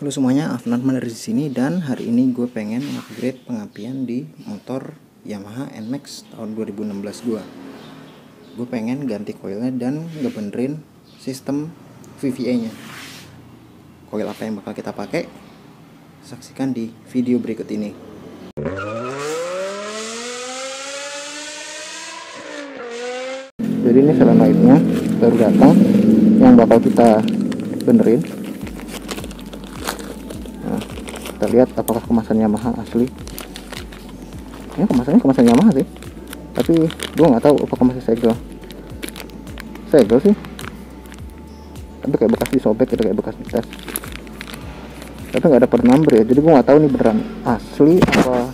Halo semuanya, Afnan dari sini dan hari ini gue pengen upgrade pengapian di motor Yamaha NMAX tahun 2016 gue. Gue pengen ganti coilnya dan ngebenerin sistem VVA-nya. Coil apa yang bakal kita pakai? Saksikan di video berikut ini. Jadi ini solenoidnya baru datang yang bakal kita benerin. Kita lihat apakah kemasan Yamaha asli. Ini kemasan Yamaha sih, tapi gue nggak tahu apakah masih segel sih, tapi kayak bekas disobek gitu, kayak bekas dites, tapi nggak ada part number ya, jadi gue nggak tahu nih beneran asli apa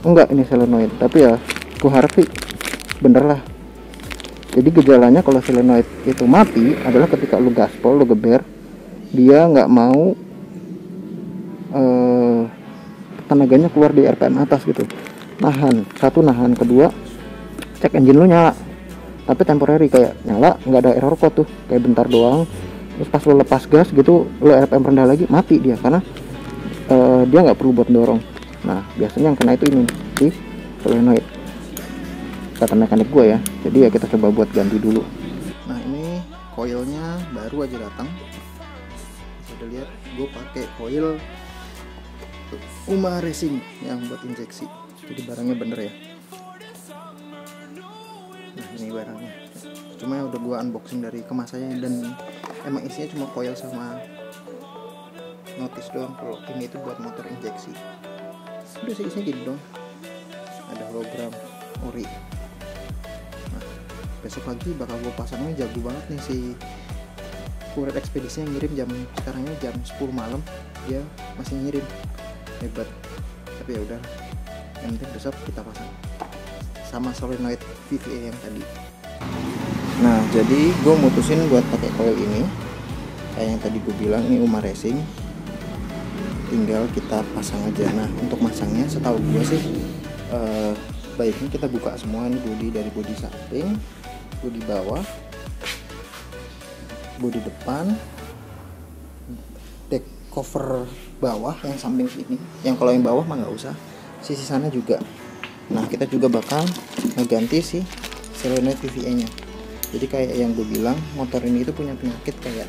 enggak ini solenoid. Tapi ya gue harap sih bener lah. Jadi gejalanya kalau solenoid itu mati adalah ketika lu gaspol, lu geber, dia nggak mau tenaganya keluar di RPM atas gitu. Nahan, kedua cek engine lu nyala, tapi temporary, kayak nyala nggak ada error code tuh, kayak bentar doang. Terus pas lu lepas gas gitu, lu RPM rendah lagi, mati dia karena dia nggak perlu buat dorong. Nah biasanya yang kena itu ini di solenoid, kata mekanik gue ya. Jadi ya kita coba buat ganti dulu. Nah ini coilnya baru aja datang, udah lihat gue pakai coil Uma Racing yang buat injeksi, jadi barangnya bener ya. Nah ini barangnya, cuma udah gua unboxing dari kemasannya dan emang isinya cuma coil sama notice doang. Kalau ini itu buat motor injeksi, udah sih isinya gitu doang. Ada hologram ori. Nah besok pagi bakal gua pasangnya, jago banget nih si kurir ekspedisinya, ngirim sekarangnya jam 10 malam dia masih ngirim, hebat. Tapi ya udah, yang penting besok kita pasang sama solenoid VVA yang tadi. Nah jadi gue mutusin buat pakai coil ini kayak yang tadi gue bilang, ini Uma Racing, tinggal kita pasang aja. Nah untuk masangnya setahu gue sih baiknya kita buka semua. Ini bodi, dari bodi samping, bodi bawah, bodi depan, deck cover bawah yang samping sini. Yang kalau yang bawah mah nggak usah, sisi sana juga. Nah kita juga bakal ngeganti si solenoid VVA nya. Jadi kayak yang gue bilang, motor ini itu punya penyakit kayak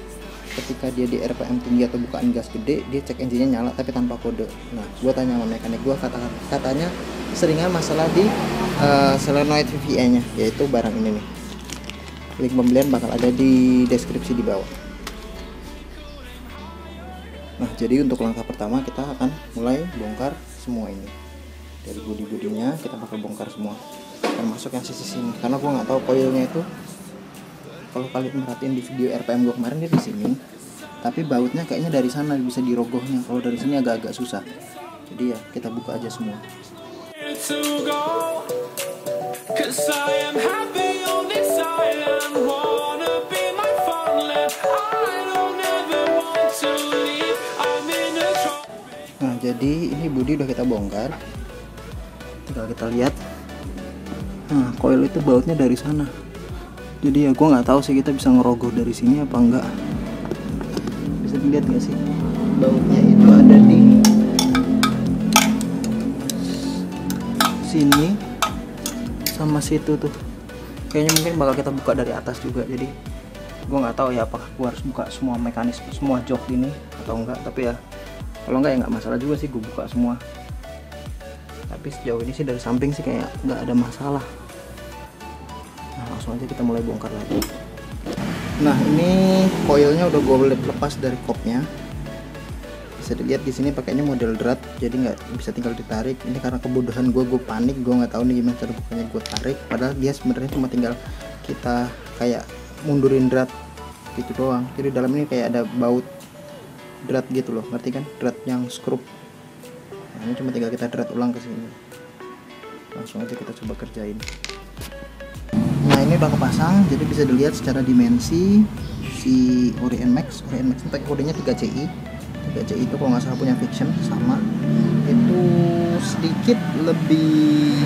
ketika dia di RPM tinggi atau bukaan gas gede, dia cek engine-nya nyala tapi tanpa kode. Nah gue tanya sama mekanik gue, katanya seringan masalah di solenoid VVA nya, yaitu barang ini nih. Link pembelian bakal ada di deskripsi di bawah. Nah jadi untuk langkah pertama kita akan mulai bongkar semua ini. Dari bodi-bodinya kita bakal bongkar semua, termasuk yang sisi sini, karena gue nggak tahu coilnya itu. Kalau kalian merhatiin di video RPM gue kemarin, dia di sini, tapi bautnya kayaknya dari sana bisa dirogohnya. Kalau dari sini agak-agak susah. Jadi ya kita buka aja semua. Nah jadi ini bodi udah kita bongkar, tinggal kita lihat. Nah coil itu bautnya dari sana, jadi ya gue nggak tahu sih kita bisa ngerogoh dari sini apa enggak. Bisa dilihat nggak sih, bautnya itu ada di sini sama situ tuh. Kayaknya mungkin bakal kita buka dari atas juga. Jadi gue nggak tahu ya apakah gue harus buka semua mekanisme, semua jok ini atau enggak. Tapi ya kalau enggak ya nggak masalah juga sih gue buka semua. Tapi sejauh ini sih dari samping sih kayak nggak ada masalah. Nah langsung aja kita mulai bongkar lagi. Nah ini coilnya udah gue lepas dari kopnya. Bisa dilihat di sini pakainya model drat, jadi nggak bisa tinggal ditarik. Ini karena kebodohan gue panik, gue nggak tahu nih gimana cara bukanya. Gue tarik, padahal dia sebenarnya cuma tinggal kita kayak mundurin drat gitu doang. Jadi dalam ini kayak ada baut drat gitu loh, ngerti kan? Drat yang skrup. Nah, ini cuma tinggal kita drat ulang ke sini. Langsung aja kita coba kerjain. Nah ini udah kepasang, jadi bisa dilihat secara dimensi si ori NMAX ini pakai kodenya 3CI. 3CI itu kalau nggak salah punya Fiction sama. Itu sedikit lebih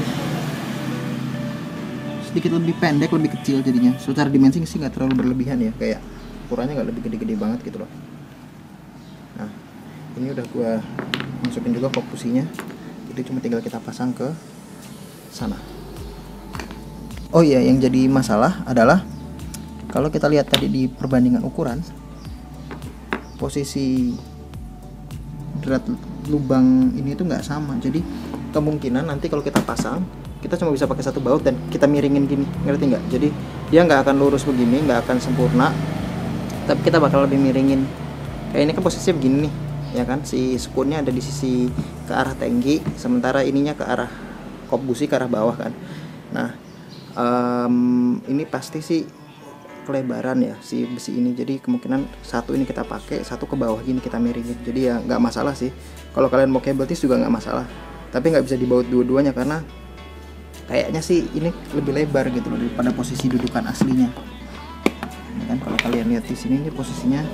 pendek, lebih kecil jadinya. Secara dimensi sih nggak terlalu berlebihan ya, kayak ukurannya nggak lebih gede-gede banget gitu loh. Nah ini udah gue masukin juga kop businya, jadi cuma tinggal kita pasang ke sana. Oh iya, yang jadi masalah adalah kalau kita lihat tadi di perbandingan ukuran, posisi drat lubang ini tuh nggak sama. Jadi kemungkinan nanti kalau kita pasang, kita cuma bisa pakai satu baut dan kita miringin gini, ngerti nggak? Jadi dia nggak akan lurus begini, nggak akan sempurna, tapi kita bakal lebih miringin. Kayak ini kan posisinya begini nih, ya kan? Si skunnya ada di sisi ke arah tangki, sementara ininya ke arah kop busi ke arah bawah kan. Nah, ini pasti sih kelebaran ya si besi ini, jadi kemungkinan satu ini kita pakai, satu ke bawah gini kita miringin. Jadi ya nggak masalah sih, kalau kalian mau cable tis juga nggak masalah, tapi nggak bisa dibaut dua-duanya karena kayaknya sih ini lebih lebar gitu loh daripada posisi dudukan aslinya. Ini kan kalau kalian lihat di sini, ini posisinya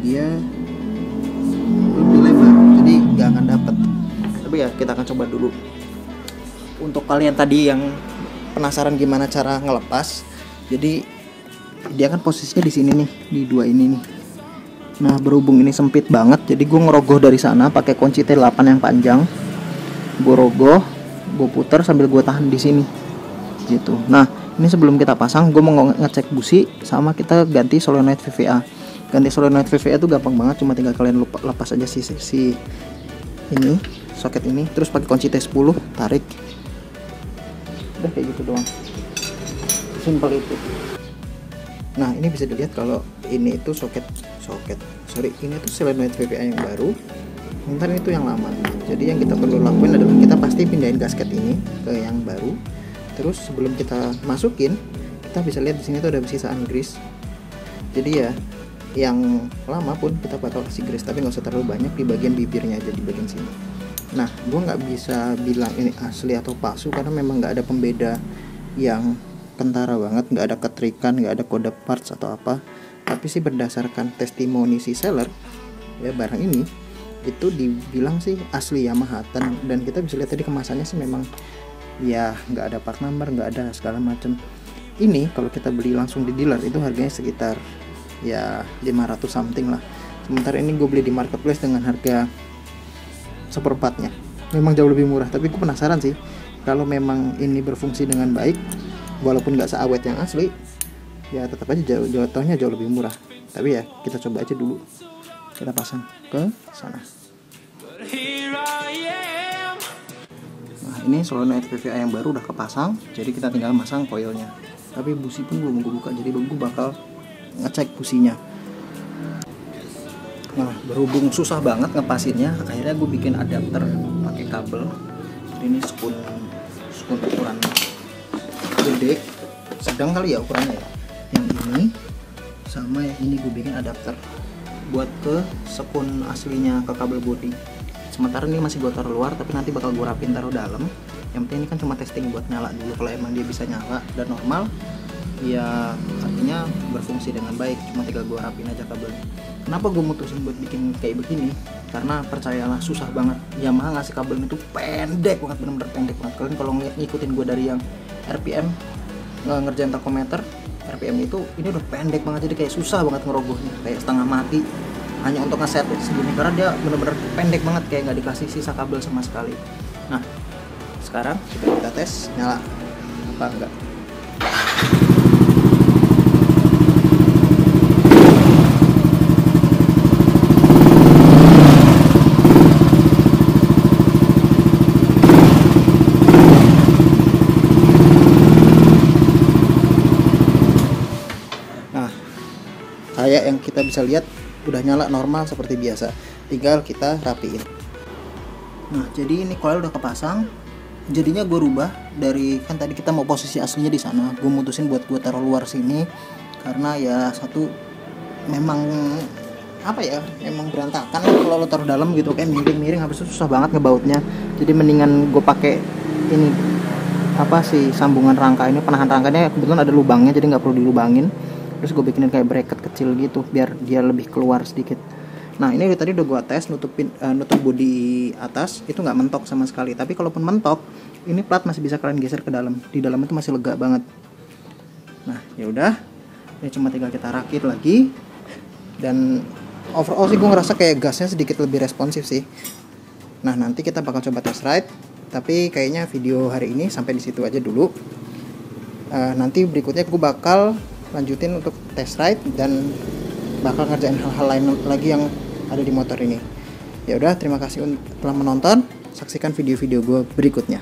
dia lebih lebar, jadi nggak akan dapet. Tapi ya kita akan coba dulu. Untuk kalian tadi yang penasaran gimana cara ngelepas, jadi dia kan posisinya di sini nih, di dua ini nih. Nah, berhubung ini sempit banget, jadi gue ngerogoh dari sana pakai kunci T8 yang panjang. Gue rogoh, gue puter sambil gue tahan di sini, gitu. Nah, ini sebelum kita pasang, gue mau ngecek busi sama kita ganti solenoid VVA. Ganti solenoid VVA itu gampang banget, cuma tinggal kalian lepas aja si ini soket ini, terus pakai kunci T10, tarik. Udah kayak gitu doang. Simpel itu. Nah, ini bisa dilihat kalau ini itu ini tuh solenoid VVA yang baru, sementara itu yang lama. Jadi yang kita perlu lakuin adalah kita pasti pindahin gasket ini ke yang baru. Terus sebelum kita masukin, kita bisa lihat di sini tuh ada sisaan grease. Jadi ya yang lama pun kita bakal kasih grease, tapi nggak usah terlalu banyak, di bagian bibirnya aja, di bagian sini. Nah, gue nggak bisa bilang ini asli atau palsu karena memang nggak ada pembeda yang kentara banget, nggak ada ketrikan, nggak ada kode parts atau apa. Tapi sih berdasarkan testimoni si seller ya, barang ini itu dibilang sih asli Yamaha, dan kita bisa lihat tadi kemasannya sih memang ya nggak ada part number, nggak ada segala macam. Ini kalau kita beli langsung di dealer itu harganya sekitar ya 500 something lah. Sementara ini gue beli di marketplace dengan harga seperempatnya, memang jauh lebih murah. Tapi gue penasaran sih kalau memang ini berfungsi dengan baik, walaupun nggak seawet yang asli, ya tetap aja jatuhnya jauh lebih murah. Tapi ya kita coba aja dulu, kita pasang ke sana. Nah, ini solenoid VVA yang baru udah kepasang, jadi kita tinggal masang koilnya. Tapi busi pun belum gue buka, jadi gue bakal ngecek businya. Nah, berhubung susah banget ngepasinnya, akhirnya gue bikin adapter pakai kabel. Jadi ini skun ukuran gede, sedang kali ya ukurannya ya. Yang ini sama yang ini gue bikin adapter buat ke skun aslinya, ke kabel body. Sementara ini masih gue taruh luar, tapi nanti bakal gue rapin taruh dalam. Yang penting ini kan cuma testing buat nyala dulu. Kalau emang dia bisa nyala dan normal, ya artinya berfungsi dengan baik. Cuma tinggal gue rapin aja kabelnya. Kenapa gue mutusin buat bikin kayak begini? Karena percayalah susah banget. Yamaha ngasih kabel itu pendek banget, bener-bener pendek banget. Kalian kalau ngikutin gue dari yang RPM ngerjain takometer, RPM itu ini udah pendek banget, jadi kayak susah banget ngerogohnya, kayak setengah mati hanya untuk ngeset segini karena dia bener-bener pendek banget, kayak nggak dikasih sisa kabel sama sekali. Nah, sekarang kita tes nyala apa enggak. Kayak yang kita bisa lihat udah nyala normal seperti biasa, tinggal kita rapiin. Nah, jadi ini coil udah kepasang. Jadinya gue rubah dari, kan tadi kita mau posisi aslinya di sana, gue mutusin buat gue taruh luar sini karena ya satu memang apa ya, emang berantakan kalau lo taruh dalam gitu, kayak miring-miring, habis itu susah banget ngebautnya. Jadi mendingan gue pakai ini apa sih, sambungan rangka ini, penahan rangkanya kebetulan ada lubangnya, jadi nggak perlu dilubangin. Terus gue bikinin kayak bracket kecil gitu biar dia lebih keluar sedikit. Nah, ini tadi udah gue tes nutup bodi atas itu nggak mentok sama sekali. Tapi kalaupun mentok, ini plat masih bisa kalian geser ke dalam. Di dalam itu masih lega banget. Nah, ya udah, ini cuma tinggal kita rakit lagi. Dan overall sih gue ngerasa kayak gasnya sedikit lebih responsif sih. Nah nanti kita bakal coba test ride, tapi kayaknya video hari ini sampai di situ aja dulu. Nanti berikutnya gue bakal lanjutin untuk test ride dan bakal ngerjain hal-hal lain lagi yang ada di motor ini. Ya udah, terima kasih telah menonton. Saksikan video-video gue berikutnya.